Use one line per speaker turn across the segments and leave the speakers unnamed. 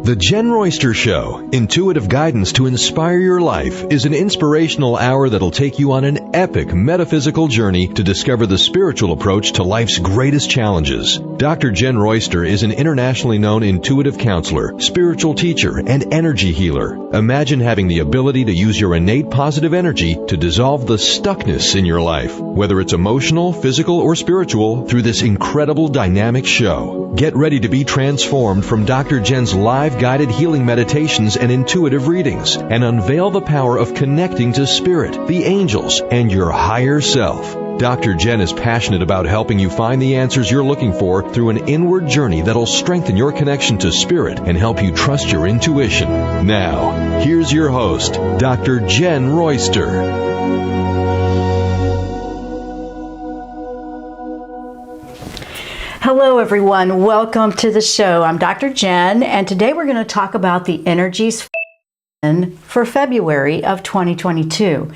The Jenn Royster Show, intuitive guidance to inspire your life, is an inspirational hour that'll take you on an epic metaphysical journey to discover the spiritual approach to life's greatest challenges. Dr. Jenn Royster is an internationally known intuitive counselor, spiritual teacher, and energy healer. Imagine having the ability to use your innate positive energy to dissolve the stuckness in your life, whether it's emotional, physical, or spiritual, through this incredible dynamic show. Get ready to be transformed from Dr. Jenn's live guided healing meditations and intuitive readings, and unveil the power of connecting to spirit, the angels, and your higher self. Dr. Jenn is passionate about helping you find the answers you're looking for through an inward journey that'll strengthen your connection to spirit and help you trust your intuition. Now, here's your host, Dr. Jenn Royster.
Hello everyone, welcome to the show. I'm Dr. Jenn, and today we're going to talk about the energies for February of 2022.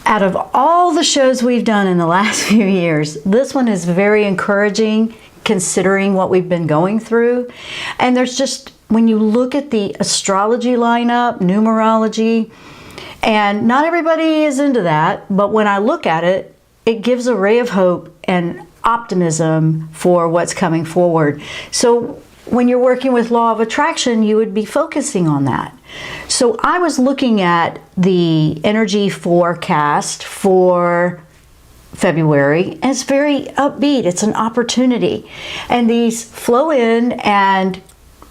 Out of all the shows we've done in the last few years, this one is very encouraging considering what we've been going through. And there's just, when you look at the astrology lineup, numerology, and not everybody is into that, but when I look at it, it gives a ray of hope and optimism for what's coming forward. So when you're working with law of attraction, you would be focusing on that. So I was looking at the energy forecast for February, and it's very upbeat. It's an opportunity. And these flow in, and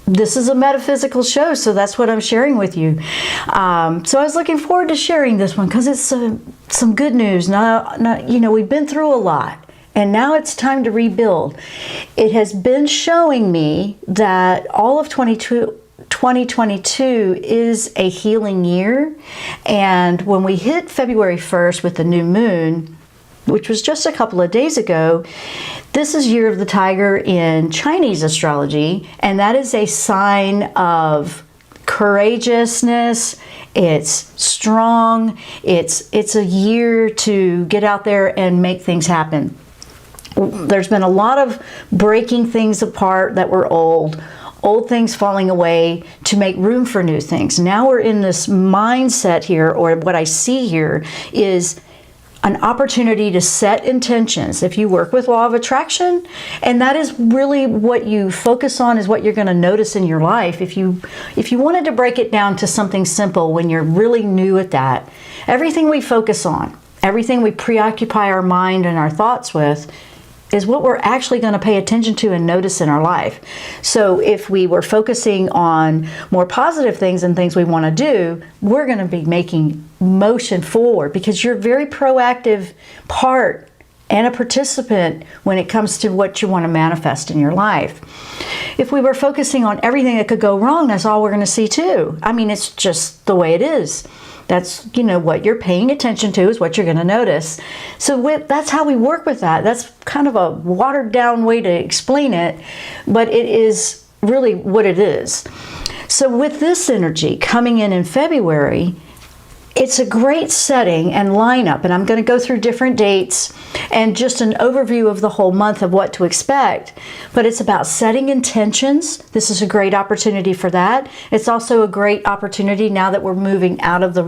this is a metaphysical show, so that's what I'm sharing with you. So I was looking forward to sharing this one because it's some good news. We've been through a lot. And now it's time to rebuild. It has been showing me that all of 2022 is a healing year. And when we hit February 1st with the new moon, which was just a couple of days ago, this is Year of the Tiger in Chinese astrology. And that is a sign of courageousness. It's strong. It's a year to get out there and make things happen. There's been a lot of breaking things apart that were old things falling away to make room for new things. Now we're in this mindset here, or what I see here is an opportunity to set intentions. If you work with law of attraction, and that is really what you focus on, is what you're going to notice in your life. If you wanted to break it down to something simple, when you're really new at that, everything we focus on, everything we preoccupy our mind and our thoughts with, is what we're actually going to pay attention to and notice in our life. So if we were focusing on more positive things and things we want to do, we're going to be making motion forward, because you're a very proactive part and a participant when it comes to what you want to manifest in your life. If we were focusing on everything that could go wrong, that's all we're going to see too. I mean, it's just the way it is. That's, what you're paying attention to is what you're going to notice. So that's how we work with that. That's kind of a watered down way to explain it, but it is really what it is. So with this energy coming in February, it's a great setting and lineup, and I'm going to go through different dates and just an overview of the whole month of what to expect. But it's about setting intentions. This is a great opportunity for that. It's also a great opportunity now that we're moving out of the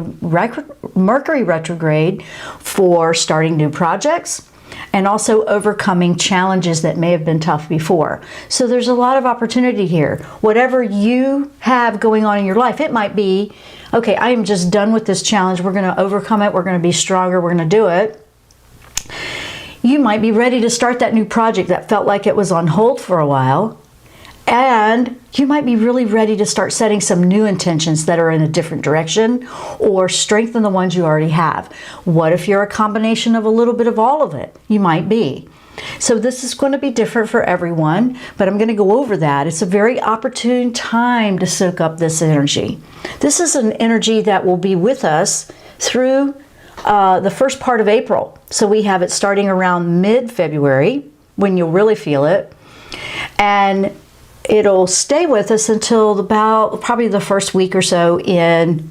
Mercury retrograde for starting new projects and also overcoming challenges that may have been tough before. So there's a lot of opportunity here. Whatever you have going on in your life, it might be, okay, I am just done with this challenge. We're going to overcome it. We're going to be stronger. We're going to do it. You might be ready to start that new project that felt like it was on hold for a while. And you might be really ready to start setting some new intentions that are in a different direction or strengthen the ones you already have. What if you're a combination of a little bit of all of it? You might be. So this is going to be different for everyone, but I'm going to go over that. It's a very opportune time to soak up this energy. This is an energy that will be with us through the first part of April. So we have it starting around mid-February when you'll really feel it. And it'll stay with us until about probably the first week or so in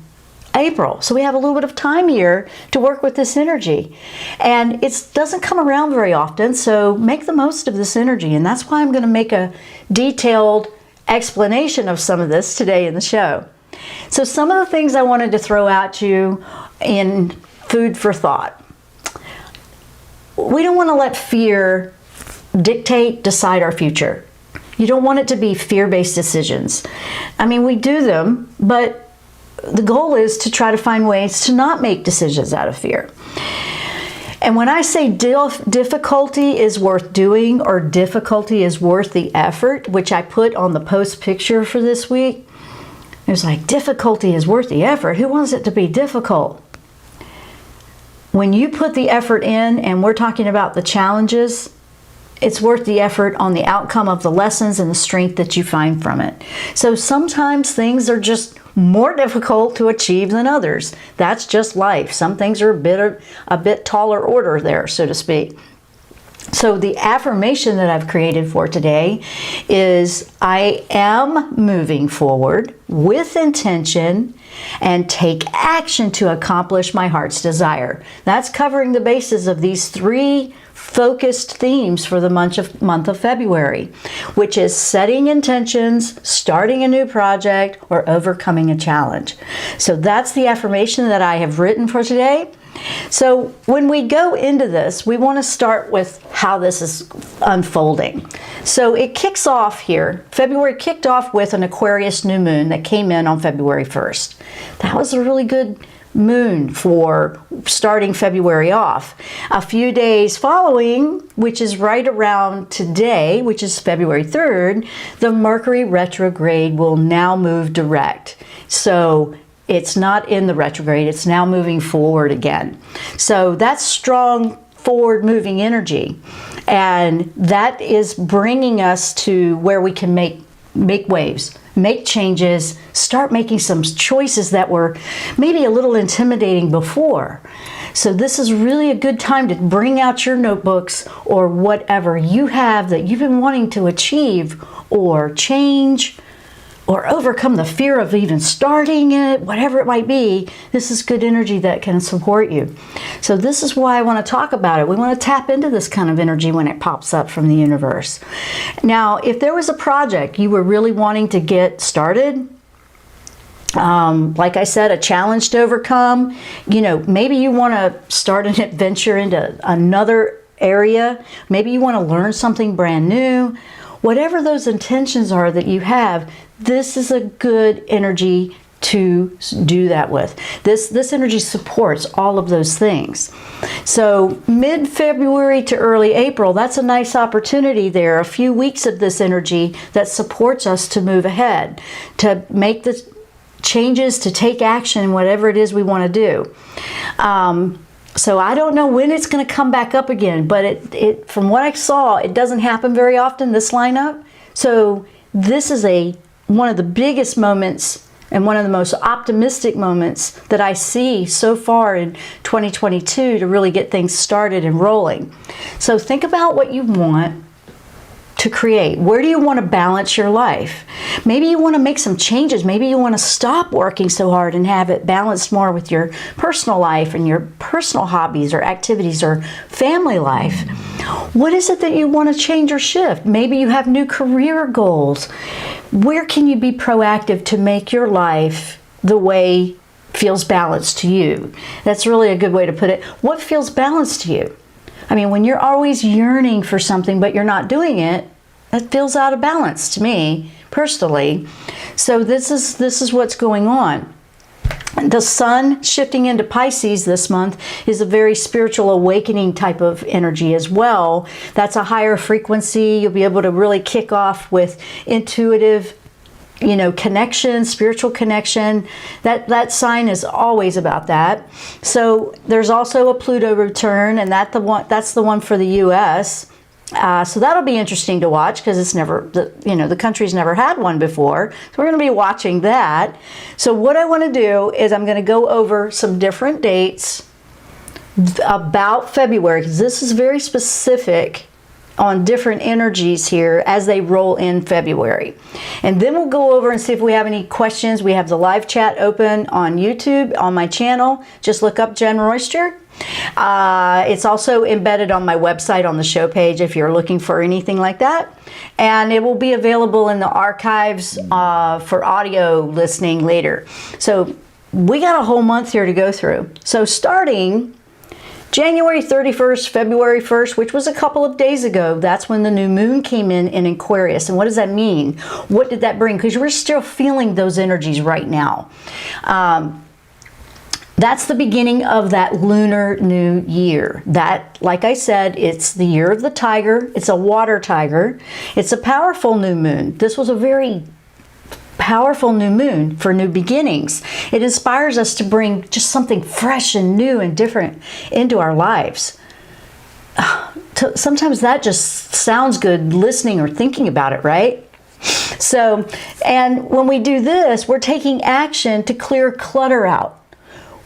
April. So we have a little bit of time here to work with this energy. And it doesn't come around very often, so make the most of this energy. And that's why I'm going to make a detailed explanation of some of this today in the show. So some of the things I wanted to throw at you in food for thought. We don't want to let fear decide our future. You don't want it to be fear-based decisions. I mean, we do them, but the goal is to try to find ways to not make decisions out of fear. And when I say difficulty is worth doing, or difficulty is worth the effort, which I put on the post picture for this week, it was like, difficulty is worth the effort. Who wants it to be difficult? When you put the effort in, and we're talking about the challenges, it's worth the effort on the outcome of the lessons and the strength that you find from it. So sometimes things are just more difficult to achieve than others. That's just life. Some things are a bit taller order there, so to speak. So the affirmation that I've created for today is, I am moving forward with intention and take action to accomplish my heart's desire. That's covering the bases of these 3 focused themes for the month of February, which is setting intentions, starting a new project, or overcoming a challenge. So that's the affirmation that I have written for today. So when we go into this, we want to start with how this is unfolding. So it kicks off here. February kicked off with an Aquarius new moon that came in on February 1st. That was a really good moon for starting February off. A few days following, which is right around today, which is February 3rd, the Mercury retrograde will now move direct. So it's not in the retrograde, it's now moving forward again. So that's strong forward moving energy. And that is bringing us to where we can make waves, make changes, start making some choices that were maybe a little intimidating before. So this is really a good time to bring out your notebooks or whatever you have that you've been wanting to achieve or change or overcome the fear of even starting it, whatever it might be. This is good energy that can support you. So this is why I want to talk about it. We want to tap into this kind of energy when it pops up from the universe. Now, if there was a project you were really wanting to get started, like I said, a challenge to overcome, maybe you want to start an adventure into another area, maybe you want to learn something brand new, whatever those intentions are that you have, this is a good energy to do that with. This energy supports all of those things. So mid-February to early April, that's a nice opportunity there. A few weeks of this energy that supports us to move ahead, to make the changes, to take action, whatever it is we want to do. So I don't know when it's going to come back up again, but it from what I saw, it doesn't happen very often, this lineup. So this is one of the biggest moments and one of the most optimistic moments that I see so far in 2022 to really get things started and rolling. So think about what you want to create. Where do you want to balance your life? Maybe you want to make some changes. Maybe you want to stop working so hard and have it balanced more with your personal life and your personal hobbies or activities or family life. What is it that you want to change or shift? Maybe you have new career goals. Where can you be proactive to make your life the way feels balanced to you? That's really a good way to put it. What feels balanced to you? I mean, when you're always yearning for something but you're not doing it, that feels out of balance to me personally. So this is what's going on. The sun shifting into Pisces this month is a very spiritual awakening type of energy as well. That's a higher frequency. You'll be able to really kick off with intuitive connection, spiritual connection. That sign is always about that. So there's also a Pluto return, and that's the one for the U.S. So that'll be interesting to watch because it's the country's never had one before. So we're going to be watching that. So what I want to do is I'm going to go over some different dates about February, because this is very specific on different energies here as they roll in February. And then we'll go over and see if we have any questions. We have the live chat open on YouTube, on my channel. Just look up Jenn Royster. It's also embedded on my website on the show page if you're looking for anything like that. And it will be available in the archives for audio listening later. So we got a whole month here to go through. So starting January 31st, February 1st, which was a couple of days ago, that's when the new moon came in Aquarius. And what does that mean? What did that bring? Because we're still feeling those energies right now. That's the beginning of that lunar new year. That, like I said, it's the year of the tiger. It's a water tiger. It's a powerful new moon. This was a very powerful new moon for new beginnings. It inspires us to bring just something fresh and new and different into our lives. Sometimes that just sounds good listening or thinking about it, right? So, and when we do this, we're taking action to clear clutter out.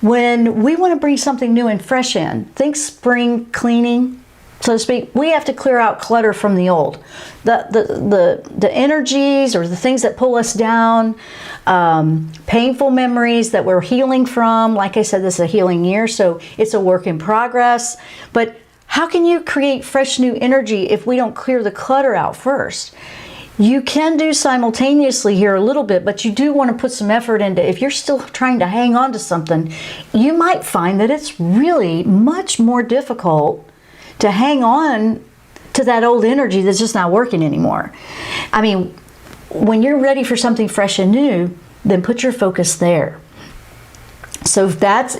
When we want to bring something new and fresh in, think spring cleaning, so to speak, we have to clear out clutter from the old. The energies or the things that pull us down, painful memories that we're healing from. Like I said, this is a healing year, so it's a work in progress. But how can you create fresh new energy if we don't clear the clutter out first? You can do simultaneously here a little bit, but you do want to put some effort into, if you're still trying to hang on to something, you might find that it's really much more difficult to hang on to that old energy that's just not working anymore. I mean, when you're ready for something fresh and new, then put your focus there. So that's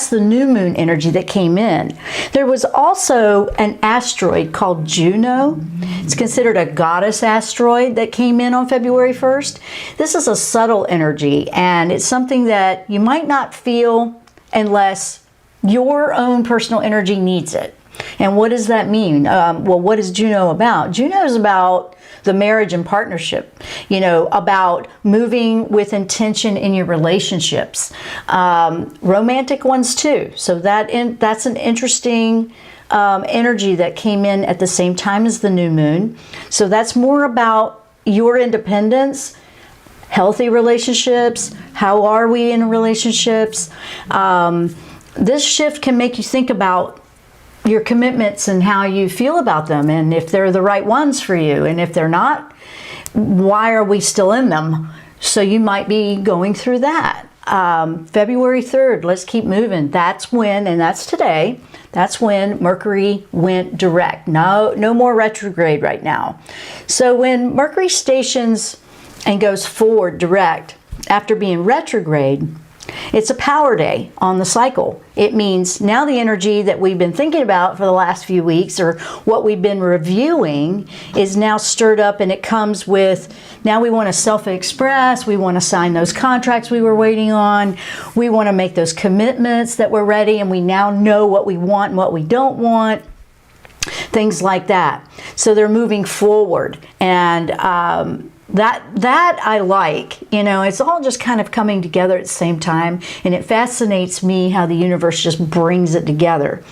the new moon energy that came in. There was also an asteroid called Juno. It's considered a goddess asteroid that came in on February 1st. This is a subtle energy, and it's something that you might not feel unless your own personal energy needs it. And what does that mean? Well, what is Juno about? Juno is about the marriage and partnership, about moving with intention in your relationships, romantic ones too. So that's an interesting energy that came in at the same time as the new moon. So that's more about your independence, healthy relationships. How are we in relationships? This shift can make you think about your commitments and how you feel about them, and if they're the right ones for you, and if they're not, why are we still in them? So you might be going through that. February 3rd, let's keep moving. That's when, and that's today, that's when Mercury went direct. No more retrograde right now. So when Mercury stations and goes forward direct after being retrograde, it's a power day on the cycle. It means now the energy that we've been thinking about for the last few weeks, or what we've been reviewing, is now stirred up, and it comes with, now we want to self-express, we want to sign those contracts we were waiting on, we want to make those commitments that we're ready, and we now know what we want and what we don't want, things like that. So they're moving forward, and that I like. It's all just kind of coming together at the same time, and it fascinates me how the universe just brings it together.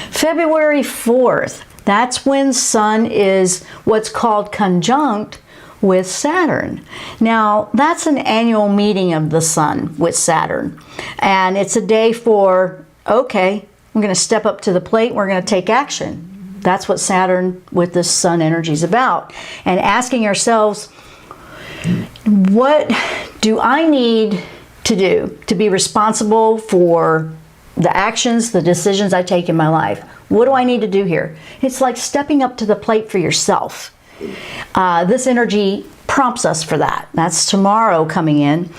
February 4th, that's when Sun is what's called conjunct with Saturn. Now, that's an annual meeting of the Sun with Saturn, and it's a day for, okay, we're going to step up to the plate, we're going to take action. That's what Saturn with the Sun energy is about, and asking ourselves, what do I need to do to be responsible for the actions, the decisions I take in my life? What do I need to do here? It's like stepping up to the plate for yourself. This energy prompts us for that. That's tomorrow coming in.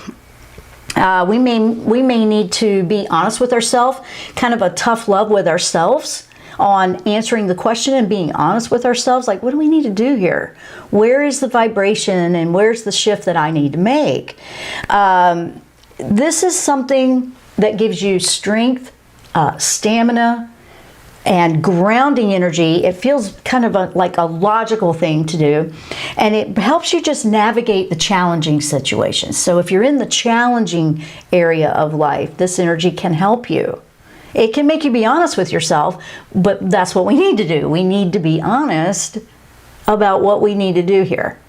We may need to be honest with ourselves, kind of a tough love with ourselves, on answering the question and being honest with ourselves, like, what do we need to do here? Where is the vibration, and where's the shift that I need to make? This is something that gives you strength, stamina, and grounding energy. It feels kind of like a logical thing to do, and it helps you just navigate the challenging situations. So if you're in the challenging area of life, this energy can help you. It can make you be honest with yourself, but that's what we need to do. We need to be honest about what we need to do here.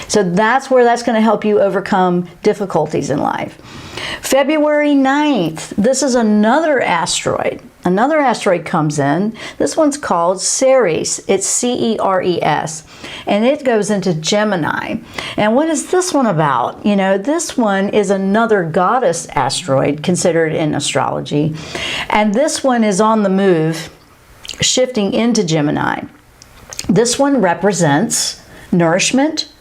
So that's where that's going to help you overcome difficulties in life. February 9th, this is another asteroid. Another asteroid comes in. This one's called Ceres. It's C-E-R-E-S. And it goes into Gemini. And what is this one about? You know, this one is another goddess asteroid considered in astrology. And this one is on the move, shifting into Gemini. This one represents nourishment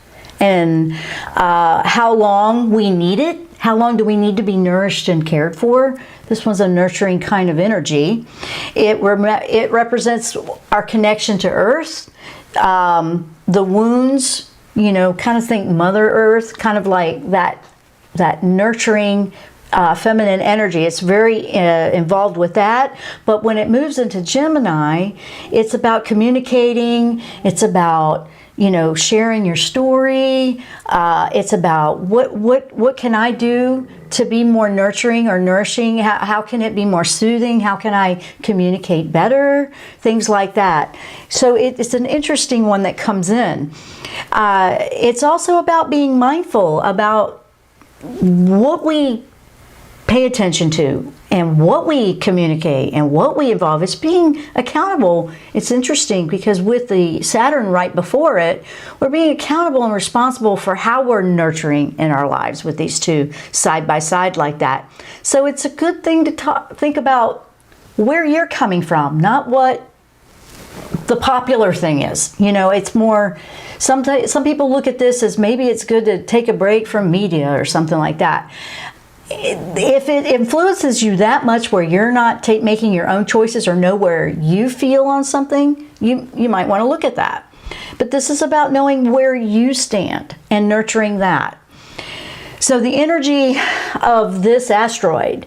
and how long we need it. How long do we need to be nourished and cared for? This one's a nurturing kind of energy. It represents our connection to Earth, the wounds, you know, kind of think Mother Earth, kind of like that nurturing feminine energy. It's very involved with that. But when it moves into Gemini, it's about communicating. It's about, you know, sharing your story. It's about what can I do to be more nurturing or nourishing? How can it be more soothing? How can I communicate better? Things like that. So it's an interesting one that comes in. It's also about being mindful about what we pay attention to and what we communicate and what we involve. It's being accountable. It's interesting because with the Saturn right before it, we're being accountable and responsible for how we're nurturing in our lives with these two side by side like that. So it's a good thing to think about where you're coming from, not what the popular thing is. You know, it's more, some people look at this as maybe it's good to take a break from media or something like that. If it influences you that much where you're not making your own choices or know where you feel on something, you might want to look at that. But this is about knowing where you stand and nurturing that. So the energy of this asteroid,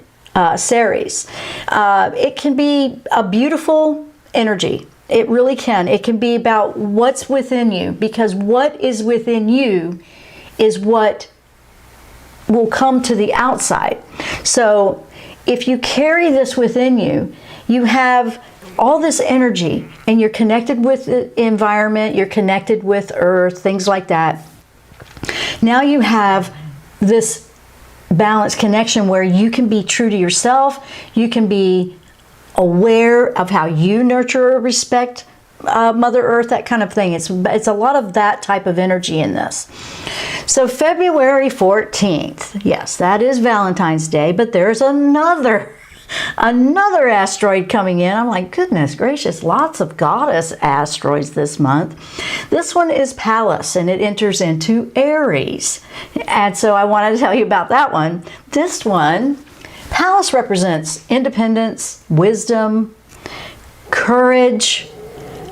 Ceres, it can be a beautiful energy. It really can. It can be about what's within you, because what is within you is what will come to the outside. So if you carry this within you, you have all this energy and you're connected with the environment, you're connected with Earth, things like that. Now you have this balanced connection where you can be true to yourself, you can be aware of how you nurture or respect Mother Earth, that kind of thing. It's a lot of that type of energy in this. So February 14th, yes, that is Valentine's Day, but there's another asteroid coming in. I'm like, goodness gracious, lots of goddess asteroids this month. This one is Pallas, and it enters into Aries. And so I wanted to tell you about that one. This one, Pallas represents independence, wisdom, courage.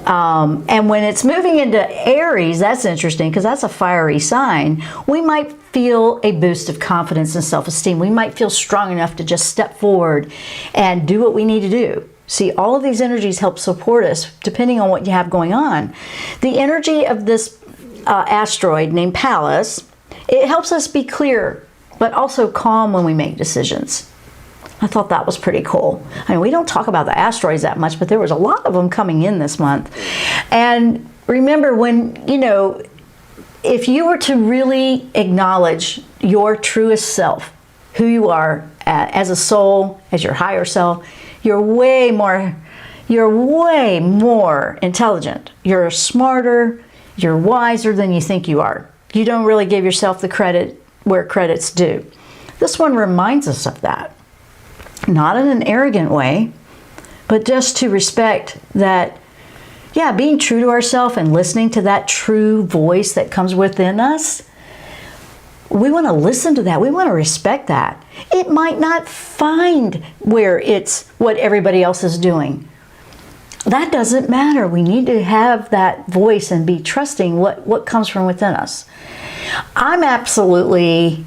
And when it's moving into Aries, that's interesting because that's a fiery sign. We might feel a boost of confidence and self-esteem. We might feel strong enough to just step forward and do what we need to do. See, all of these energies help support us depending on what you have going on. The energy of this asteroid named Pallas, it helps us be clear, but also calm when we make decisions. I thought that was pretty cool. I mean, we don't talk about the asteroids that much, but there was a lot of them coming in this month. And remember, when, you know, if you were to really acknowledge your truest self, who you are as a soul, as your higher self, you're way more intelligent. You're smarter, you're wiser than you think you are. You don't really give yourself the credit where credit's due. This one reminds us of that. Not in an arrogant way, but just to respect that, yeah, being true to ourselves and listening to that true voice that comes within us. We want to listen to that. We want to respect that. It might not find where it's what everybody else is doing. That doesn't matter. We need to have that voice and be trusting what comes from within us. I'm absolutely...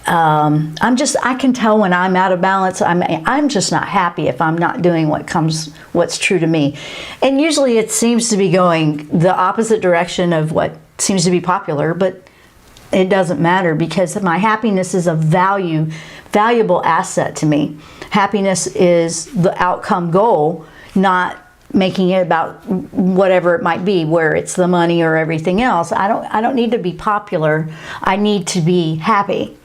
I can tell when I'm out of balance. I'm just not happy if I'm not doing what's true to me. And usually it seems to be going the opposite direction of what seems to be popular, but it doesn't matter because my happiness is a valuable asset to me. Happiness is the outcome goal, not making it about whatever it might be, where it's the money or everything else. I don't need to be popular. I need to be happy.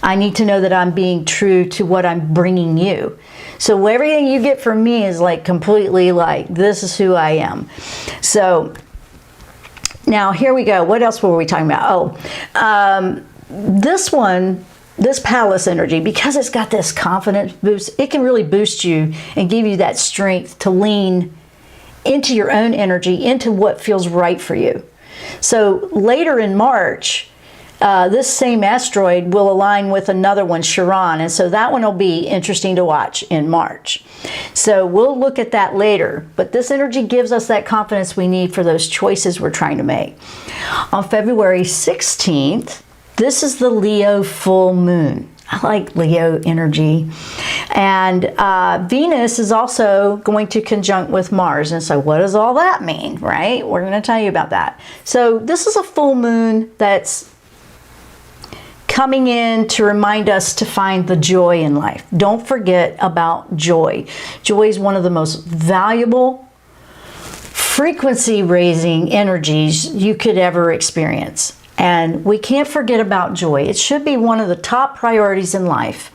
I need to know that I'm being true to what I'm bringing you. So everything you get from me is like completely like, this is who I am. So now here we go. What else were we talking about? Oh, this one, this palace energy, because it's got this confidence boost, it can really boost you and give you that strength to lean into your own energy, into what feels right for you. So later in March, this same asteroid will align with another one, Chiron, and so that one will be interesting to watch in March. So we'll look at that later, but this energy gives us that confidence we need for those choices we're trying to make. On February 16th, this is the Leo full moon. I like Leo energy. And Venus is also going to conjunct with Mars. And so what does all that mean, right? We're going to tell you about that. So this is a full moon that's coming in to remind us to find the joy in life. Don't forget about joy. Joy is one of the most valuable, frequency-raising energies you could ever experience. And we can't forget about joy. It should be one of the top priorities in life.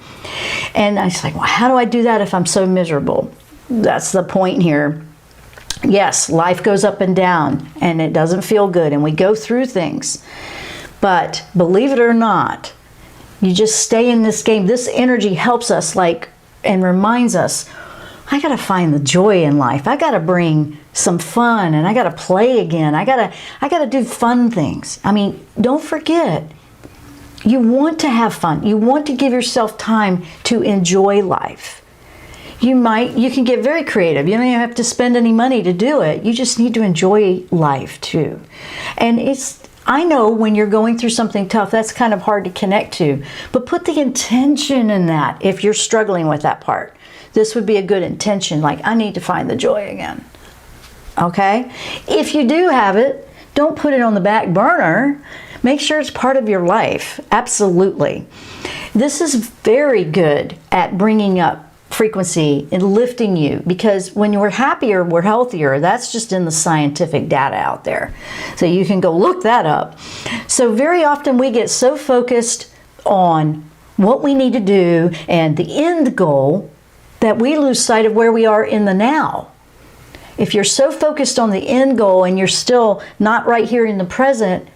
And I was like, well, how do I do that if I'm so miserable? That's the point here. Yes, life goes up and down, and it doesn't feel good, and we go through things. But believe it or not, you just stay in this game. This energy helps us, like, and reminds us, I got to find the joy in life. I got to bring some fun, and I got to play again. I got to do fun things. I mean, don't forget, you want to have fun. You want to give yourself time to enjoy life. You can get very creative. You don't even have to spend any money to do it. You just need to enjoy life too. And I know when you're going through something tough, that's kind of hard to connect to, but put the intention in that if you're struggling with that part. This would be a good intention, like, I need to find the joy again. Okay? If you do have it, don't put it on the back burner. Make sure it's part of your life. Absolutely. This is very good at bringing up frequency and lifting you, because when we're happier, we're healthier. That's just in the scientific data out there. So you can go look that up. So very often we get so focused on what we need to do and the end goal that we lose sight of where we are in the now. If you're so focused on the end goal and you're still not right here in the present,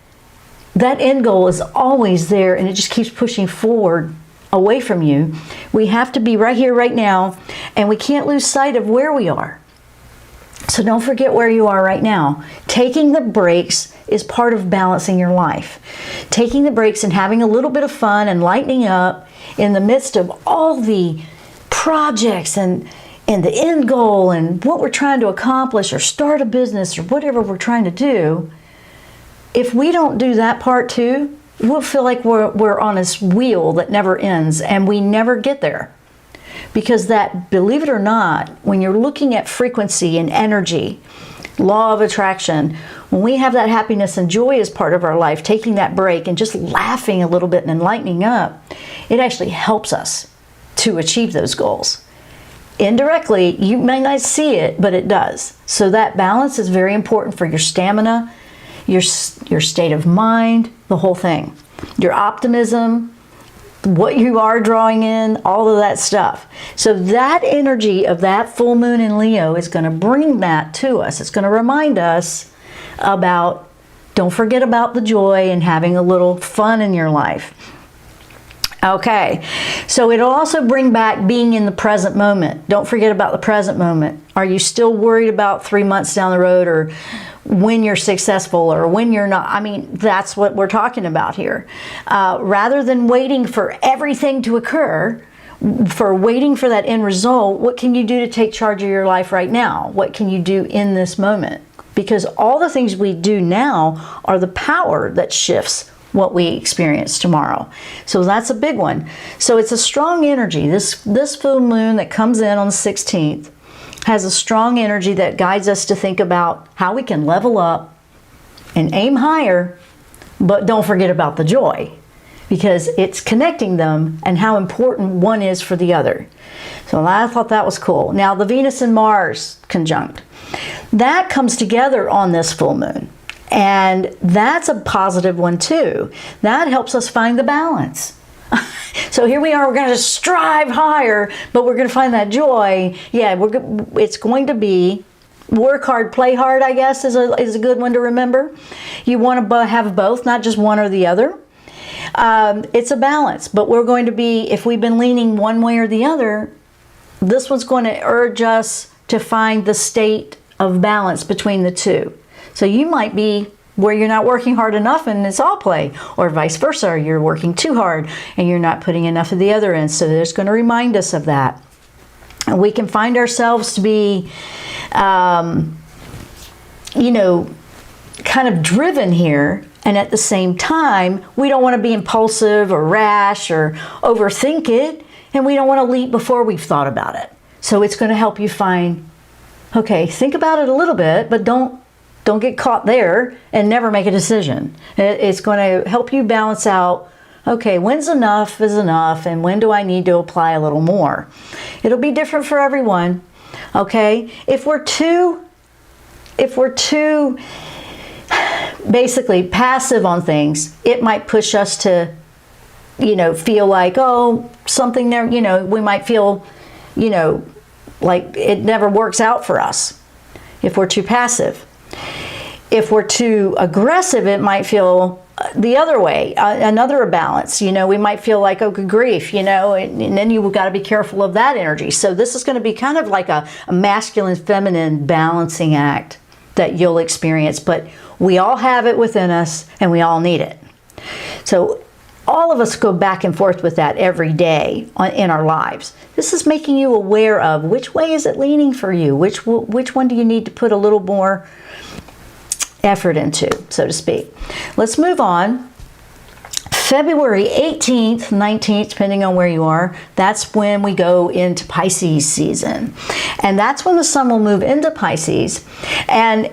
that end goal is always there and it just keeps pushing forward away from you. We have to be right here, right now, and we can't lose sight of where we are. So don't forget where you are right now. Taking the breaks is part of balancing your life. Taking the breaks and having a little bit of fun and lightening up in the midst of all the projects and the end goal and what we're trying to accomplish or start a business or whatever we're trying to do. If we don't do that part too, we'll feel like we're on this wheel that never ends and we never get there. Because that, believe it or not, when you're looking at frequency and energy, law of attraction, when we have that happiness and joy as part of our life, taking that break and just laughing a little bit and lightening up, it actually helps us to achieve those goals. Indirectly, you may not see it, but it does. So that balance is very important for your stamina, your state of mind, the whole thing. Your optimism, what you are drawing in, all of that stuff. So that energy of that full moon in Leo is going to bring that to us. It's going to remind us about, don't forget about the joy and having a little fun in your life. Okay, so it'll also bring back being in the present moment. Don't forget about the present moment. Are you still worried about 3 months down the road or when you're successful or when you're not? I mean, that's what we're talking about here. Rather than waiting for everything to occur, for waiting for that end result, what can you do to take charge of your life right now? What can you do in this moment? Because all the things we do now are the power that shifts what we experience tomorrow. So that's a big one. So it's a strong energy. This full moon that comes in on the 16th has a strong energy that guides us to think about how we can level up and aim higher, but don't forget about the joy. because it's connecting them and how important one is for the other. So I thought that was cool. Now the Venus and Mars conjunct, that comes together on this full moon. And that's a positive one too. That helps us find the balance. So here we are, we're going to strive higher, but we're going to find that joy. Yeah, it's going to be work hard, play hard, I guess, is a good one to remember. You want to have both, not just one or the other. It's a balance, but we're going to be, if we've been leaning one way or the other, this one's going to urge us to find the state of balance between the two. So you might be where you're not working hard enough and it's all play, or vice versa, or you're working too hard and you're not putting enough of the other in. So it's going to remind us of that. And we can find ourselves to be, you know, kind of driven here, and at the same time, we don't want to be impulsive or rash or overthink it, and we don't want to leap before we've thought about it. So it's going to help you find, okay, think about it a little bit, but don't get caught there and never make a decision. It's going to help you balance out, okay, when's enough is enough, and when do I need to apply a little more? It'll be different for everyone, okay? If we're too basically passive on things, it might push us to, you know, feel like, oh, something there, you know, we might feel, you know, like it never works out for us if we're too passive. If we're too aggressive, it might feel the other way, another balance. You know, we might feel like, oh, good grief, you know, and then you've got to be careful of that energy. So this is going to be kind of like a masculine-feminine balancing act that you'll experience, but we all have it within us and we all need it. So all of us go back and forth with that every day in our lives. This is making you aware of which way is it leaning for you, which one do you need to put a little more effort into, so to speak. Let's move on. February 18th, 19th, depending on where you are, that's when we go into Pisces season. And that's when the sun will move into Pisces. And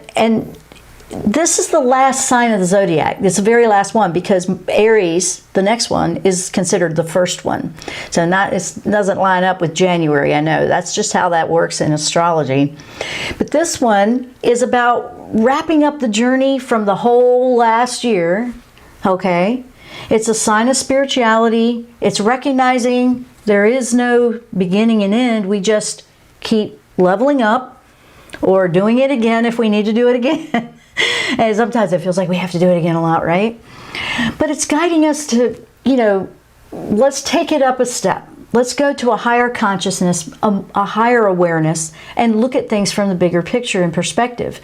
this is the last sign of the zodiac. It's the very last one, because Aries, the next one, is considered the first one. So it doesn't line up with January, I know. That's just how that works in astrology. But this one is about wrapping up the journey from the whole last year, okay? It's a sign of spirituality. It's recognizing there is no beginning and end. We just keep leveling up or doing it again if we need to do it again. And sometimes it feels like we have to do it again a lot, right? But it's guiding us to, you know, let's take it up a step. Let's go to a higher consciousness, a higher awareness, and look at things from the bigger picture and perspective.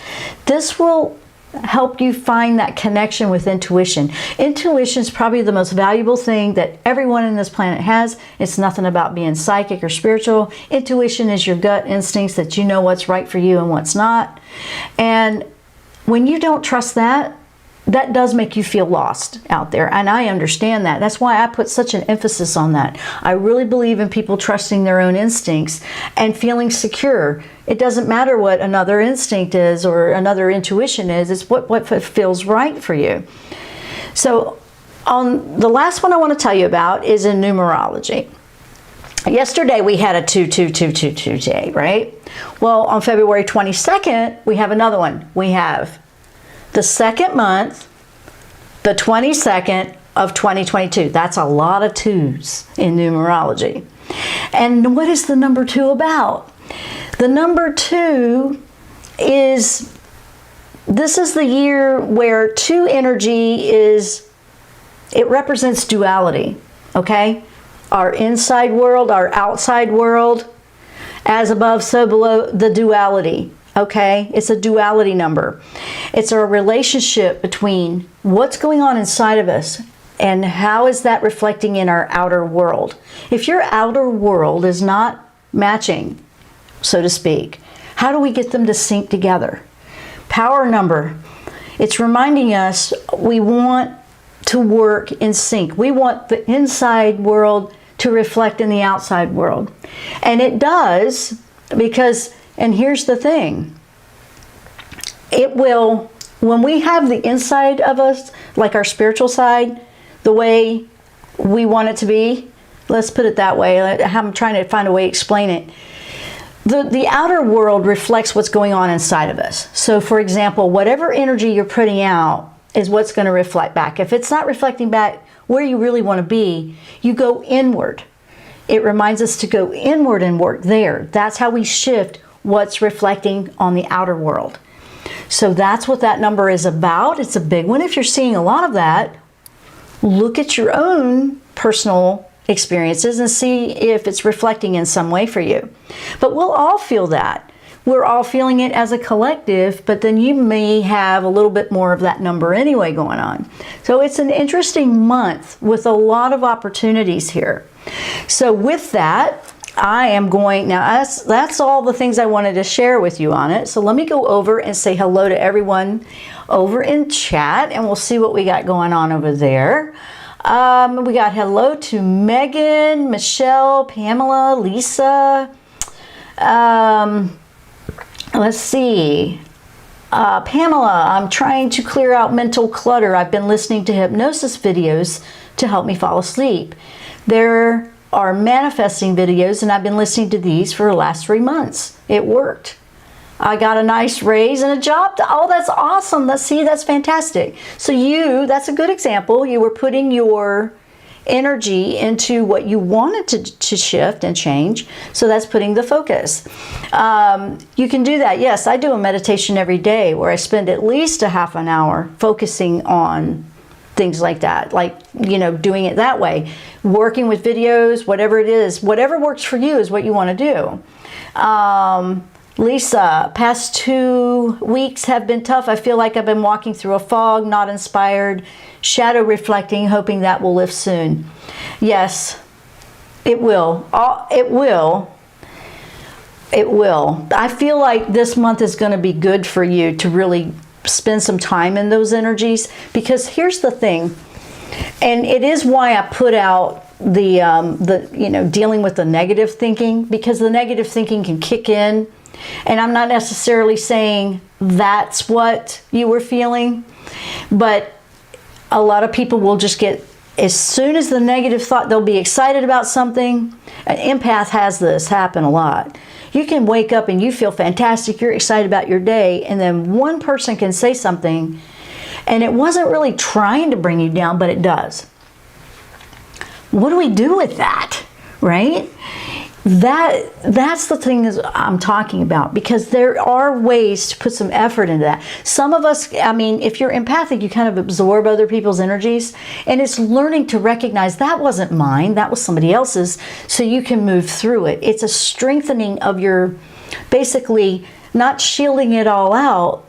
This will help you find that connection with intuition. Intuition is probably the most valuable thing that everyone in this planet has. It's nothing about being psychic or spiritual. Intuition is your gut instincts, that you know what's right for you and what's not. And when you don't trust that, that does make you feel lost out there. And I understand that. That's why I put such an emphasis on that. I really believe in people trusting their own instincts and feeling secure. It doesn't matter what another instinct is or another intuition is. It's what feels right for you. So the last one I want to tell you about is in numerology. Yesterday we had a 2-2-2-2-2 day, right? Well, on February 22nd, we have another one. We have the second month, the 22nd of 2022. That's a lot of twos in numerology. And what is the number 2 about? The number 2 is, this is the year where 2 energy is, it represents duality, okay? Our inside world, our outside world, as above, so below, the duality. Okay, it's a duality number. It's a relationship between what's going on inside of us and how is that reflecting in our outer world. If your outer world is not matching, so to speak, how do we get them to sync together? Power number. It's reminding us we want to work in sync. We want the inside world to reflect in the outside world. And it does, because, and here's the thing, it will, when we have the inside of us, like our spiritual side, the way we want it to be. Let's put it that way. I'm trying to find a way to explain it. The outer world reflects what's going on inside of us. So for example, whatever energy you're putting out is what's going to reflect back. If it's not reflecting back where you really want to be, you go inward. It reminds us to go inward and work there. That's how we shift what's reflecting on the outer world. So that's what that number is about. It's a big one. If you're seeing a lot of that, look at your own personal experiences and see if it's reflecting in some way for you. But we'll all feel that. We're all feeling it as a collective, but then you may have a little bit more of that number anyway going on. So it's an interesting month with a lot of opportunities here. So with that, I am going, now that's all the things I wanted to share with you on it. So let me go over and say hello to everyone over in chat, and we'll see what we got going on over there. We got hello to Megan, Michelle, Pamela, Lisa. Let's see. Pamela, I'm trying to clear out mental clutter. I've been listening to hypnosis videos to help me fall asleep. There are manifesting videos, and I've been listening to these for the last 3 months. It worked. I got a nice raise and a job. Oh, that's awesome. That's fantastic. So that's a good example. You were putting your energy into what you wanted to shift and change. So that's putting the focus. You can do that. Yes, I do a meditation every day where I spend at least a half an hour focusing on things like that, like, doing it that way. Working with videos, whatever it is, whatever works for you is what you want to do. Lisa, past 2 weeks have been tough. I feel like I've been walking through a fog, not inspired, shadow reflecting, hoping that will lift soon. Yes, it will. It will. It will. I feel like this month is going to be good for you to really spend some time in those energies, because here's the thing, and it is why I put out the dealing with the negative thinking, because the negative thinking can kick in. And I'm not necessarily saying that's what you were feeling, but a lot of people will just get, as soon as the negative thought, they'll be excited about something. An empath has this happen a lot. You can wake up and you feel fantastic, you're excited about your day, and then one person can say something, and it wasn't really trying to bring you down, but it does. What do we do with that, right? That's the thing I'm talking about, because there are ways to put some effort into that. Some of us, if you're empathic, you kind of absorb other people's energies, and it's learning to recognize that wasn't mine, that was somebody else's, so you can move through it. It's a strengthening of your, basically not shielding it all out,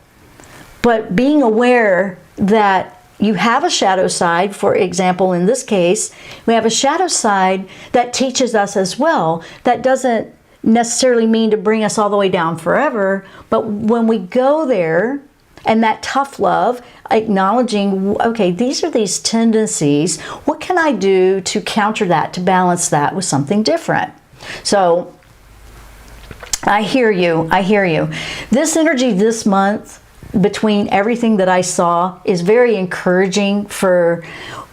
but being aware that you have a shadow side. For example, in this case, we have a shadow side that teaches us as well. That doesn't necessarily mean to bring us all the way down forever, but when we go there, and that tough love, acknowledging, okay, these are these tendencies, what can I do to counter that, to balance that with something different? So, I hear you, I hear you. This energy this month, between everything that I saw, is very encouraging for,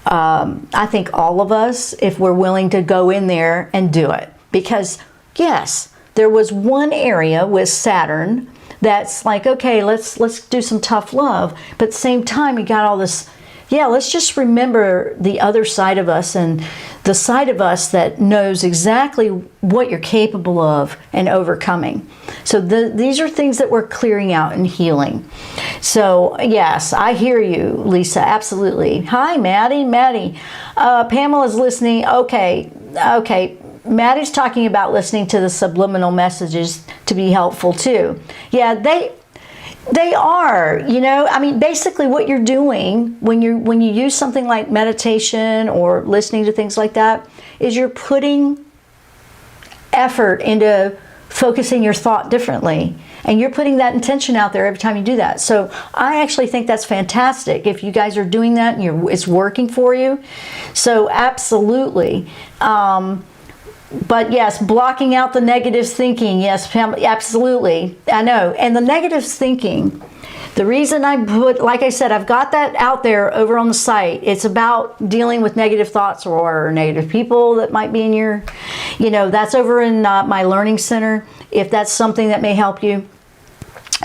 I think, all of us, if we're willing to go in there and do it. Because, yes, there was one area with Saturn that's like, okay, let's do some tough love. But at the same time, you got all this, let's just remember the other side of us, and the side of us that knows exactly what you're capable of and overcoming. So these are things that we're clearing out and healing. So yes, I hear you, Lisa, absolutely. Hi, Maddie. Pamela's listening. Okay. Maddie's talking about listening to the subliminal messages to be helpful too. Yeah, they are, basically what you're doing when you use something like meditation or listening to things like that is you're putting effort into focusing your thought differently, and you're putting that intention out there every time you do that. So I actually think that's fantastic if you guys are doing that and it's working for you. So absolutely. But yes, blocking out the negative thinking. Yes, absolutely. I know. And the negative thinking, The reason I put, like I said, I've got that out there over on the site. It's about dealing with negative thoughts or negative people that might be in your, that's over in my learning center, if that's something that may help you.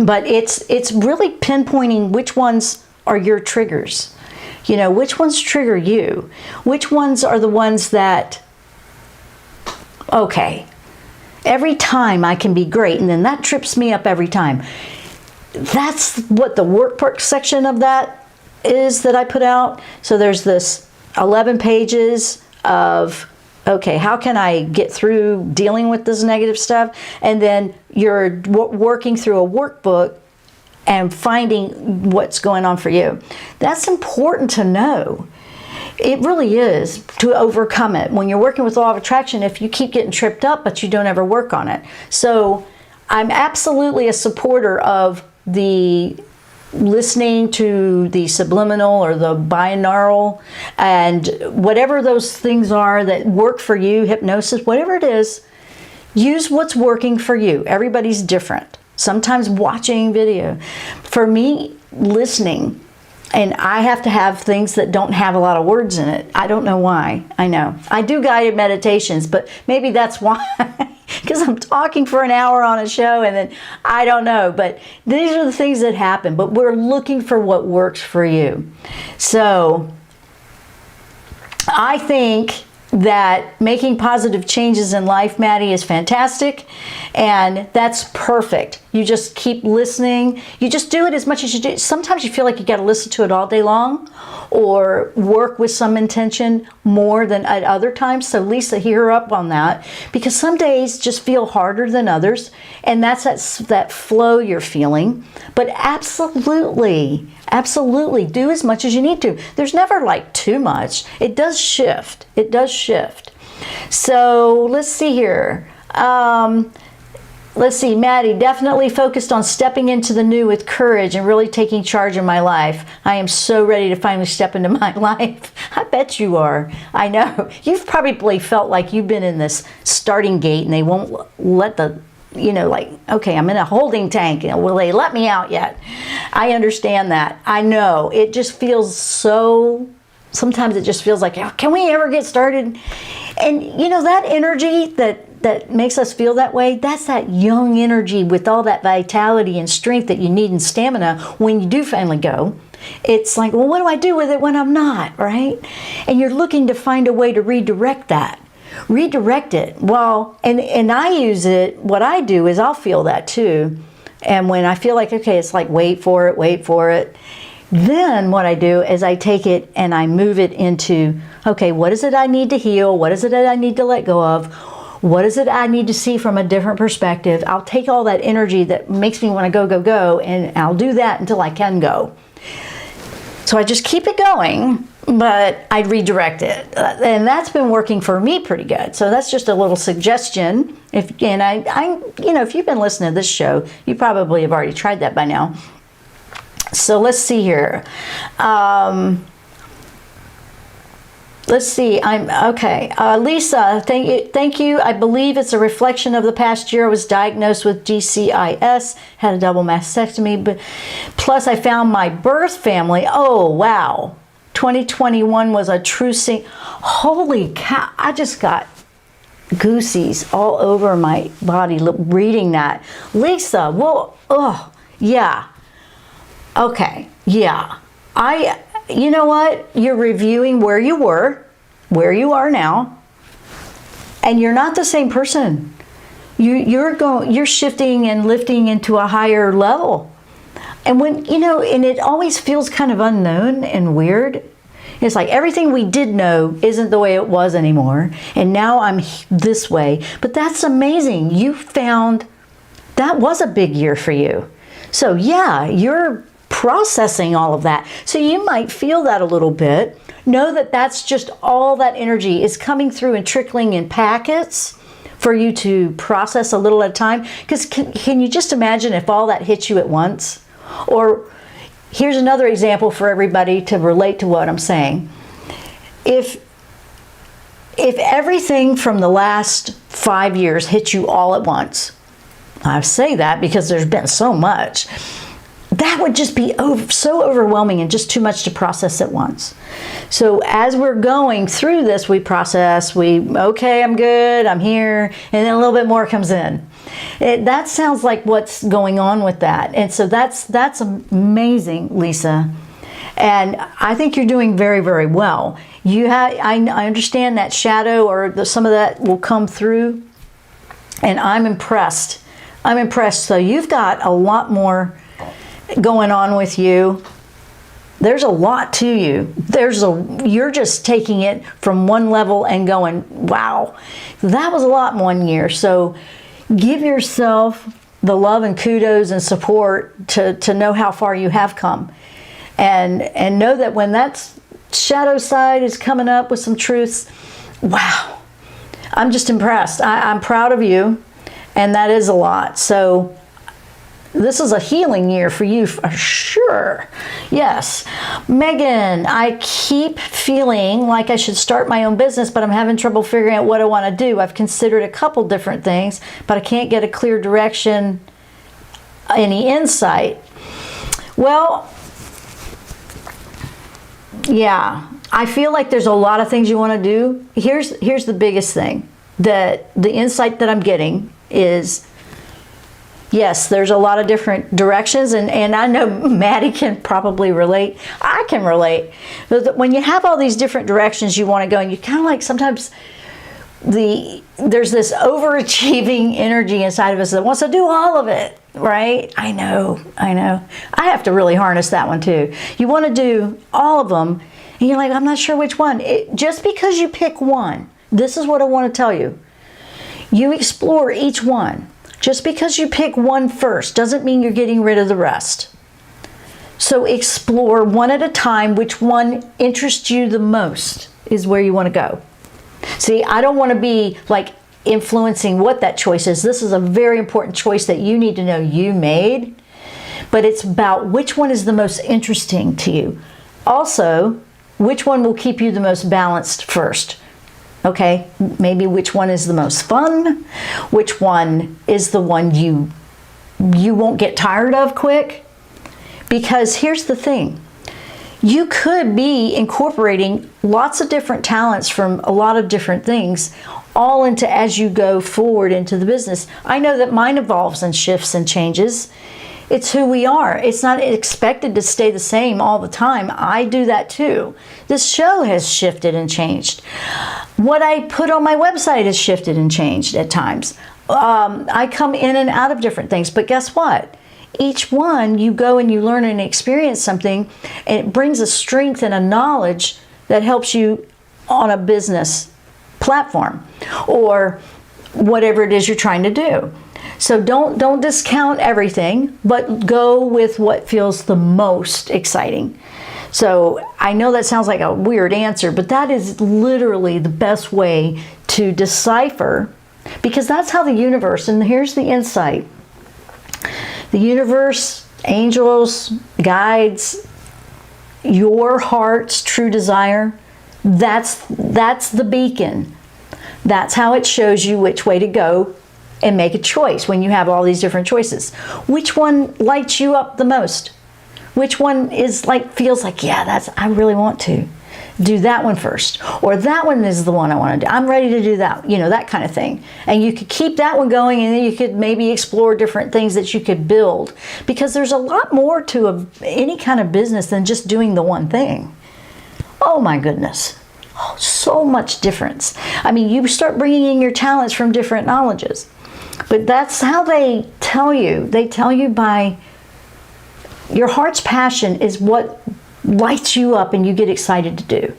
But it's really pinpointing which ones are your triggers. Which ones trigger you? Which ones are the ones that, okay, every time I can be great, and then that trips me up every time. That's what the workbook section of that is that I put out. So there's this 11 pages of, okay, how can I get through dealing with this negative stuff? And then you're working through a workbook and finding what's going on for you. That's important to know. It really is, to overcome it. When you're working with law of attraction, if you keep getting tripped up, but you don't ever work on it. So I'm absolutely a supporter of the listening to the subliminal or the binaural, and whatever those things are that work for you, hypnosis, whatever it is, use what's working for you. Everybody's different. Sometimes watching video. For me, listening, and I have to have things that don't have a lot of words in it. I don't know why. I know. I do guided meditations, but maybe that's why. Because I'm talking for an hour on a show and then I don't know. But these are the things that happen. But we're looking for what works for you. So I think that making positive changes in life, Maddie, is fantastic, and that's perfect. You just keep listening. You just do it as much as you do. Sometimes you feel like you got to listen to it all day long or work with some intention more than at other times. So Lisa, hear her up on that, because some days just feel harder than others, and that's that flow you're feeling. But absolutely do as much as you need to. There's never like too much. It does shift. It does shift. So let's see here. Let's see, Maddie, definitely focused on stepping into the new with courage and really taking charge of my life. I am so ready to finally step into my life. I bet you are. I know. You've probably felt like you've been in this starting gate and they won't let the, like, okay, I'm in a holding tank. Will they let me out yet? I understand that. I know. It just feels so, sometimes it just feels like, can we ever get started? And that energy that makes us feel that way, that's that young energy with all that vitality and strength that you need and stamina when you do finally go. It's like, well, what do I do with it when I'm not, right? And you're looking to find a way to redirect that. Redirect it. Well, and I use it, what I do is I'll feel that too. And when I feel like, okay, it's like, wait for it. Then what I do is I take it and I move it into, okay, what is it I need to heal? What is it that I need to let go of? What is it I need to see from a different perspective? I'll take all that energy that makes me want to go, and I'll do that until I can go. So I just keep it going, but I redirect it. And that's been working for me pretty good. So that's just a little suggestion. If you've been listening to this show, you probably have already tried that by now. So let's see here. Let's see. Lisa, thank you. I believe it's a reflection of the past year. I was diagnosed with GCIS, had a double mastectomy, but plus I found my birth family. Oh wow, 2021 was a true holy cow! I just got goosies all over my body reading that. Lisa, well, oh yeah. Okay, yeah. You know what? You're reviewing where you were, where you are now, and you're not the same person. You're shifting and lifting into a higher level. And when, and it always feels kind of unknown and weird. It's like everything we did know isn't the way it was anymore. And now I'm this way. But that's amazing. You found that was a big year for you. So yeah, you're processing all of that. So you might feel that a little bit. Know that that's just all that energy is coming through and trickling in packets for you to process a little at a time. Because can you just imagine if all that hits you at once? Or here's another example for everybody to relate to what I'm saying. If everything from the last 5 years hit you all at once, I say that because there's been so much, that would just be so overwhelming and just too much to process at once. So as we're going through this, we process, okay, I'm good, I'm here, and then a little bit more comes in. That sounds like what's going on with that. And so that's amazing, Lisa. And I think you're doing very, very well. I understand that shadow or some of that will come through, and I'm impressed. I'm impressed. So you've got a lot more going on with you. There's a lot to you. You're just taking it from one level and going, wow, that was a lot in 1 year. So give yourself the love and kudos and support to know how far you have come. And know that when that shadow side is coming up with some truths, wow, I'm just impressed. I'm proud of you, and that is a lot. So this is a healing year for you for sure. Yes. Megan, I keep feeling like I should start my own business, but I'm having trouble figuring out what I want to do. I've considered a couple different things, but I can't get a clear direction, any insight. Well, yeah, I feel like there's a lot of things you want to do. Here's the biggest thing. The insight that I'm getting is, yes, there's a lot of different directions, and I know Maddie can probably relate. I can relate. But when you have all these different directions you want to go, and you kind of like sometimes there's this overachieving energy inside of us that wants to do all of it, right? I know. I have to really harness that one too. You want to do all of them, and you're like, I'm not sure which one. Just because you pick one, this is what I want to tell you. You explore each one. Just because you pick one first doesn't mean you're getting rid of the rest. So explore one at a time. Which one interests you the most is where you want to go. See, I don't want to be like influencing what that choice is. This is a very important choice that you need to know you made, but it's about which one is the most interesting to you. Also, which one will keep you the most balanced first. Okay, maybe which one is the most fun, which one is the one you won't get tired of quick. Because here's the thing, you could be incorporating lots of different talents from a lot of different things all into as you go forward into the business. I know that mine evolves and shifts and changes. It's who we are. It's not expected to stay the same all the time. I do that too. This show has shifted and changed. What I put on my website has shifted and changed at times. I come in and out of different things, but guess what? Each one, you go and you learn and experience something, and it brings a strength and a knowledge that helps you on a business platform or whatever it is you're trying to do. So don't discount everything, but go with what feels the most exciting. So I know that sounds like a weird answer, but that is literally the best way to decipher, because that's how the universe, and here's the insight, the universe, angels, guides, your heart's true desire, that's the beacon. That's how it shows you which way to go and make a choice when you have all these different choices. Which one lights you up the most? Which one is feels like, yeah, I really want to do that one first, or that one is the one I want to do. I'm ready to do that, that kind of thing. And you could keep that one going, and then you could maybe explore different things that you could build, because there's a lot more to any kind of business than just doing the one thing. Oh my goodness. Oh, so much difference. I mean, you start bringing in your talents from different knowledges. But that's how they tell you. They tell you by your heart's passion is what lights you up and you get excited to do.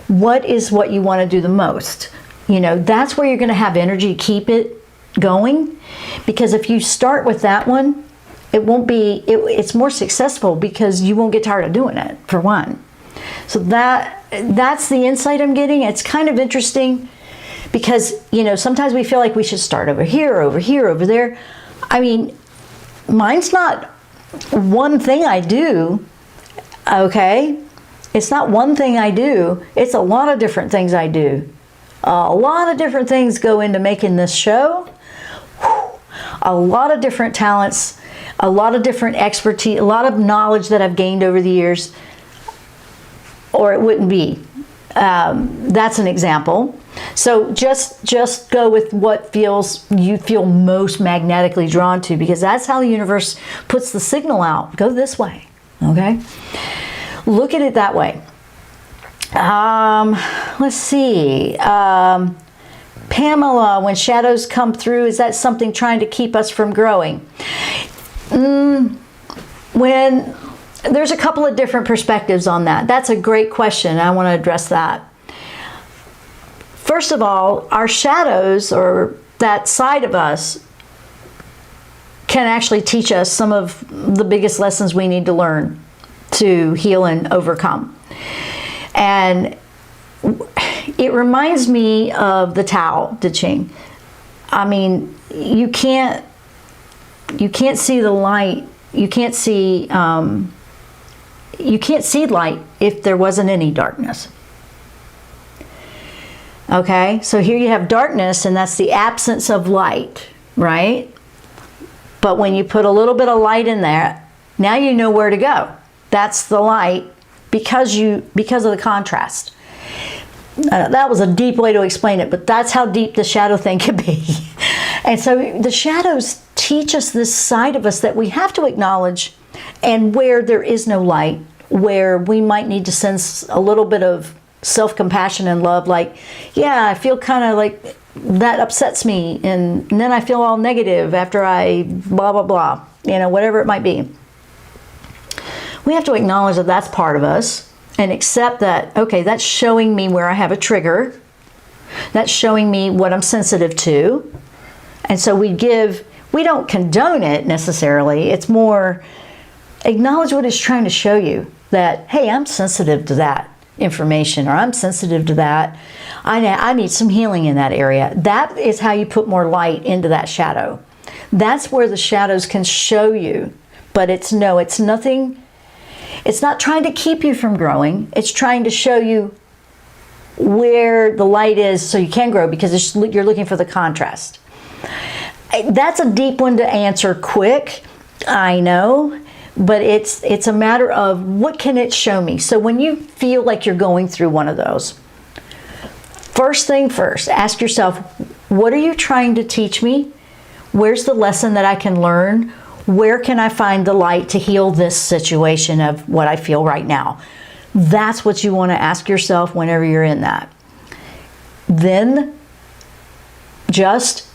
What is what you want to do the most? That's where you're going to have energy to keep it going. Because if you start with that one, it's more successful because you won't get tired of doing it, for one. So that's the insight I'm getting. It's kind of interesting. Because, sometimes we feel like we should start over here, over there. I mean, mine's not one thing I do, okay? It's not one thing I do. It's a lot of different things I do. A lot of different things go into making this show. A lot of different talents. a lot of different expertise, a lot of knowledge that I've gained over the years, or it wouldn't be. That's an example. So just go with what you feel most magnetically drawn to, because that's how the universe puts the signal out. Go this way, okay? Look at it that way. Let's see. Pamela, when shadows come through, is that something trying to keep us from growing? When there's a couple of different perspectives on that. That's a great question. I want to address that. First of all, our shadows, or that side of us, can actually teach us some of the biggest lessons we need to learn to heal and overcome. And it reminds me of the Tao Te Ching. I mean, you can't see the light. You can't see light if there wasn't any darkness. Okay, so here you have darkness, and that's the absence of light, right? But when you put a little bit of light in there, now you know where to go. That's the light because of the contrast. That was a deep way to explain it, but that's how deep the shadow thing can be. And so the shadows teach us this side of us that we have to acknowledge, and where there is no light, where we might need to sense a little bit of self-compassion and love, like, yeah, I feel kind of like that upsets me, and then I feel all negative after I blah, blah, blah, you know, whatever it might be. We have to acknowledge that that's part of us and accept that, okay, that's showing me where I have a trigger. That's showing me what I'm sensitive to. And so we don't condone it necessarily. It's more acknowledge what it's trying to show you, that, hey, I'm sensitive to that information, or I'm sensitive to that. I need some healing in that area. That is how you put more light into that shadow. That's where the shadows can show you. But it's nothing. It's not trying to keep you from growing. It's trying to show you where the light is so you can grow, because you're looking for the contrast. That's a deep one to answer quick, I know, but it's a matter of what can it show me. So when you feel like you're going through one of those, first thing first, ask yourself, what are you trying to teach me? Where's the lesson that I can learn? Where can I find the light to heal this situation of what I feel right now? That's what you want to ask yourself whenever you're in that. Then just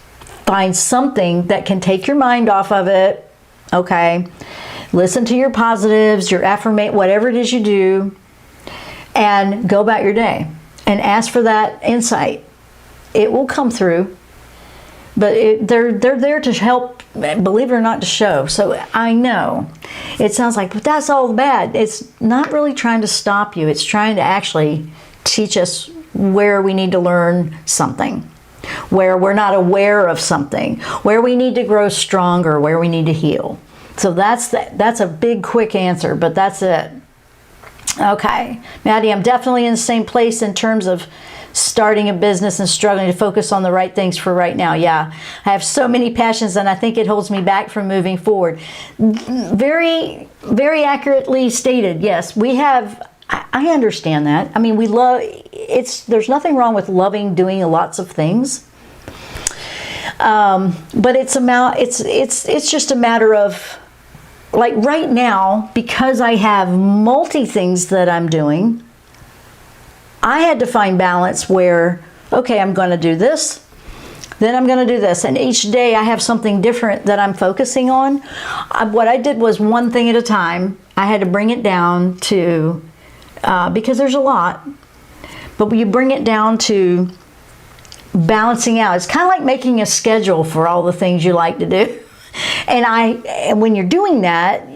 find something that can take your mind off of it, okay? Listen to your positives, your affirmation, whatever it is you do, and go about your day and ask for that insight. It will come through, but they're there to help, believe it or not, to show. So I know it sounds like, but that's all bad. It's not really trying to stop you. It's trying to actually teach us where we need to learn something, where we're not aware of something, where we need to grow stronger, where we need to heal. So that's a big, quick answer, but that's it. Okay, Maddie, I'm definitely in the same place in terms of starting a business and struggling to focus on the right things for right now. Yeah, I have so many passions, and I think it holds me back from moving forward. Very, very accurately stated. Yes, we have. I understand that. I mean, we love. There's nothing wrong with loving doing lots of things. But it's just a matter of, like right now, because I have multi things that I'm doing, I had to find balance where, okay, I'm going to do this, then I'm going to do this. And each day I have something different that I'm focusing on. What I did was one thing at a time. I had to bring it down to, because there's a lot, but you bring it down to balancing out. It's kind of like making a schedule for all the things you like to do. And when you're doing that,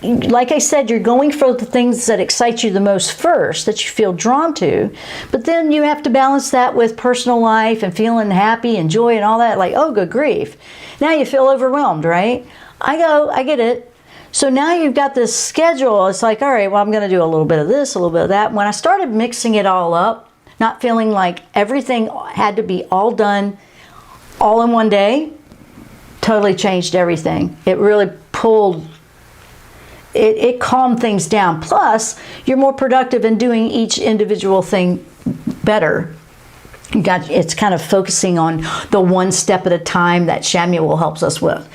like I said, you're going for the things that excite you the most first, that you feel drawn to, but then you have to balance that with personal life and feeling happy and joy and all that. Like, oh, good grief. Now you feel overwhelmed, right? I get it. So now you've got this schedule. It's like, all right, well, I'm going to do a little bit of this, a little bit of that. When I started mixing it all up, not feeling like everything had to be all done all in one day, totally changed everything. It really pulled, it calmed things down. Plus, you're more productive in doing each individual thing better. It's kind of focusing on the one step at a time that Shamuel helps us with.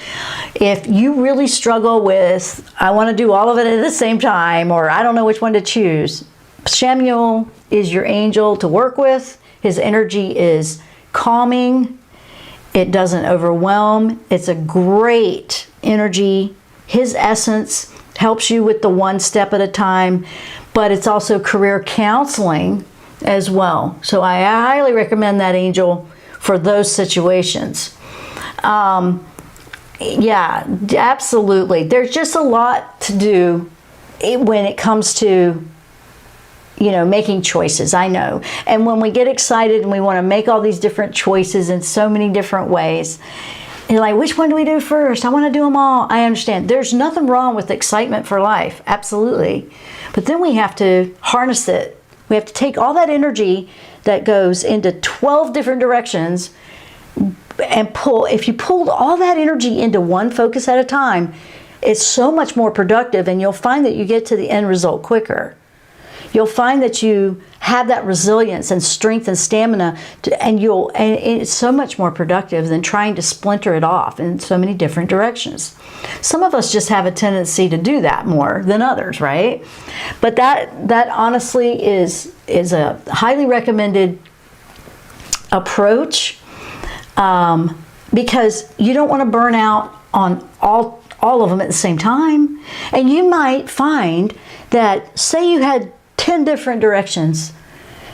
If you really struggle with, I want to do all of it at the same time, or I don't know which one to choose, Shamuel is your angel to work with. His energy is calming. It doesn't overwhelm. It's a great energy. His essence helps you with the one step at a time, but it's also career counseling as well. So I highly recommend that angel for those situations. Yeah, absolutely. There's just a lot to do when it comes to, you know, making choices, I know. And when we get excited and we want to make all these different choices in so many different ways, you're like, which one do we do first? I want to do them all. I understand. There's nothing wrong with excitement for life. Absolutely. But then we have to harness it. We have to take all that energy that goes into 12 different directions and pull. If you pulled all that energy into one focus at a time, it's so much more productive, and you'll find that you get to the end result quicker. You'll find that you have that resilience and strength and stamina, and it's so much more productive than trying to splinter it off in so many different directions. Some of us just have a tendency to do that more than others, right? But that honestly is a highly recommended approach, because you don't want to burn out on all of them at the same time. And you might find that, say you had 10 different directions.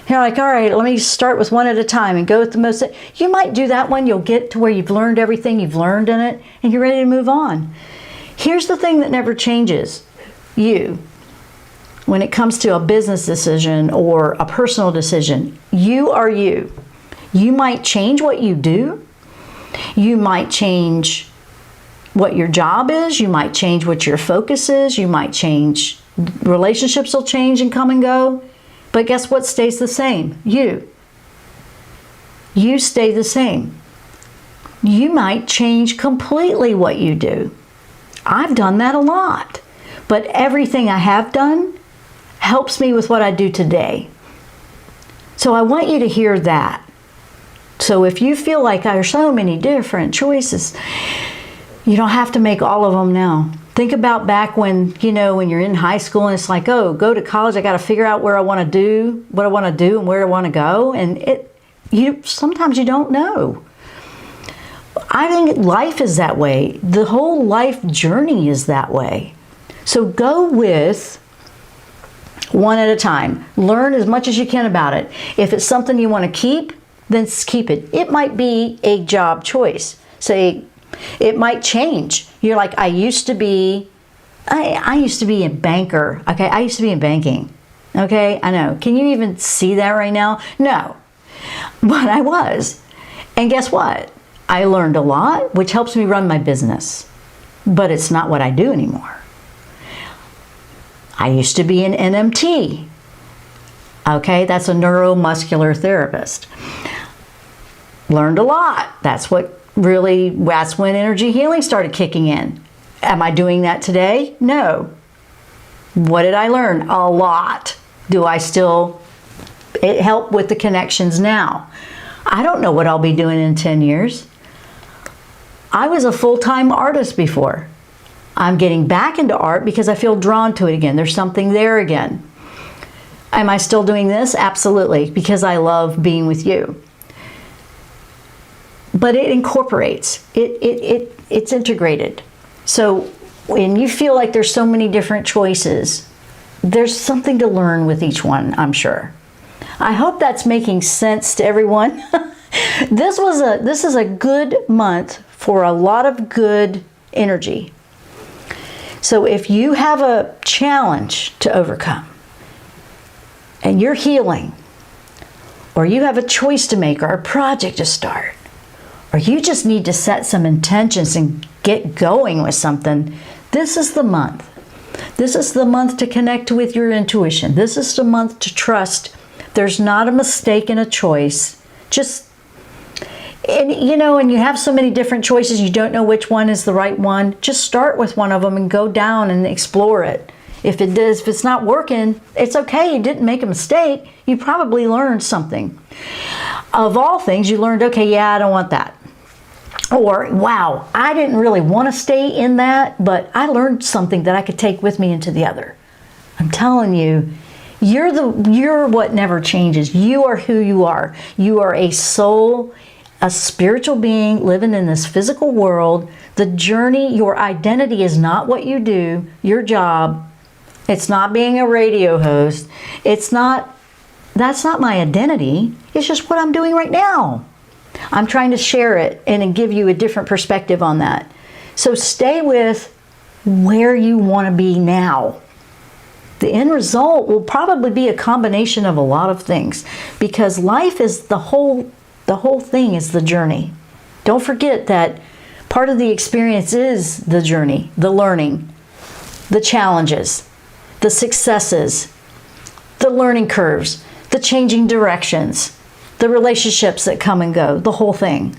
You're like, all right, let me start with one at a time and go with the most. You might do that one. You'll get to where you've learned everything you've learned in it, and you're ready to move on. Here's the thing that never changes. You, when it comes to a business decision or a personal decision, you are you. You might change what you do. You might change what your job is. You might change what your focus is. You might change. Relationships will change and come and go. But guess what stays the same? You. You stay the same. You might change completely what you do. I've done that a lot. But everything I have done helps me with what I do today. So I want you to hear that. So if you feel like there are so many different choices, you don't have to make all of them now. Think about back when, you know, when you're in high school and it's like, oh, go to college, I got to figure out where I want to do, what I want to do and where I want to go. And sometimes you don't know. I think life is that way. The whole life journey is that way. So go with one at a time. Learn as much as you can about it. If it's something you want to keep, then keep it. It might be a job choice. Say, it might change. You're like, I used to be a banker. Okay, I used to be in banking. Okay, I know. Can you even see that right now? No, but I was. And guess what? I learned a lot, which helps me run my business. But it's not what I do anymore. I used to be an NMT. Okay, that's a neuromuscular therapist. Learned a lot. That's when energy healing started kicking in. Am I doing that today? No. What did I learn? A lot. Do I still help with the connections now? I don't know what I'll be doing in 10 years. I was a full-time artist before. I'm getting back into art because I feel drawn to it again. There's something there again. Am I still doing this? Absolutely, because I love being with you. But it incorporates. It's integrated. So when you feel like there's so many different choices, there's something to learn with each one, I'm sure. I hope that's making sense to everyone. This is a good month for a lot of good energy. So if you have a challenge to overcome and you're healing, or you have a choice to make or a project to start, or you just need to set some intentions and get going with something, this is the month. This is the month to connect with your intuition. This is the month to trust. There's not a mistake in a choice. Just, And and you have so many different choices, you don't know which one is the right one. Just start with one of them and go down and explore it. If it's not working, it's okay. You didn't make a mistake. You probably learned something. Of all things, you learned, okay, yeah, I don't want that. Or, wow, I didn't really want to stay in that, but I learned something that I could take with me into the other. I'm telling you, you're what never changes. You are who you are. You are a soul, a spiritual being living in this physical world. The journey, your identity is not what you do, your job. It's not being a radio host. That's not my identity. It's just what I'm doing right now. I'm trying to share it and give you a different perspective on that. So stay with where you want to be now. The end result will probably be a combination of a lot of things, because life is the whole thing is the journey. Don't forget that part of the experience is the journey, the learning, the challenges, the successes, the learning curves, the changing directions, the relationships that come and go. The whole thing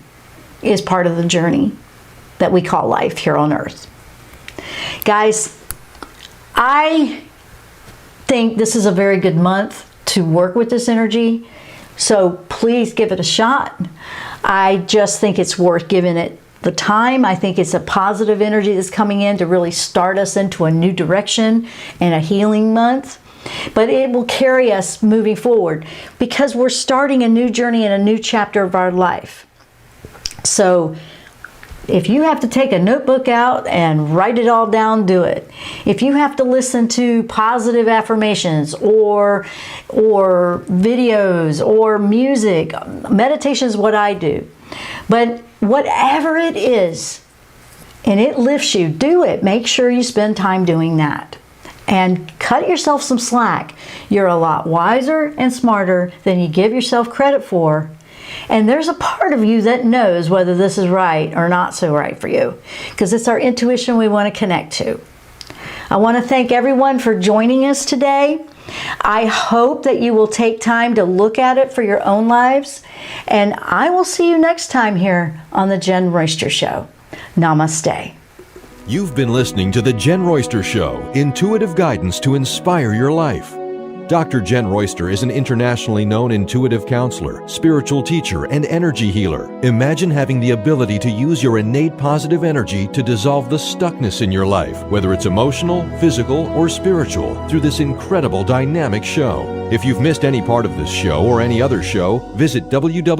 is part of the journey that we call life here on Earth. Guys, I think this is a very good month to work with this energy, so please give it a shot. I just think it's worth giving it the time. I think it's a positive energy that's coming in to really start us into a new direction and a healing month. But it will carry us moving forward because we're starting a new journey and a new chapter of our life. So if you have to take a notebook out and write it all down, do it. If you have to listen to positive affirmations or videos or music, meditation is what I do. But whatever it is, and it lifts you, do it. Make sure you spend time doing that. And cut yourself some slack. You're a lot wiser and smarter than you give yourself credit for. And there's a part of you that knows whether this is right or not so right for you, because it's our intuition we want to connect to. I want to thank everyone for joining us today. I hope that you will take time to look at it for your own lives. And I will see you next time here on the Jenn Royster Show. Namaste.
You've been listening to The Jenn Royster Show, intuitive guidance to inspire your life. Dr. Jenn Royster is an internationally known intuitive counselor, spiritual teacher, and energy healer. Imagine having the ability to use your innate positive energy to dissolve the stuckness in your life, whether it's emotional, physical, or spiritual, through this incredible dynamic show. If you've missed any part of this show or any other show, visit www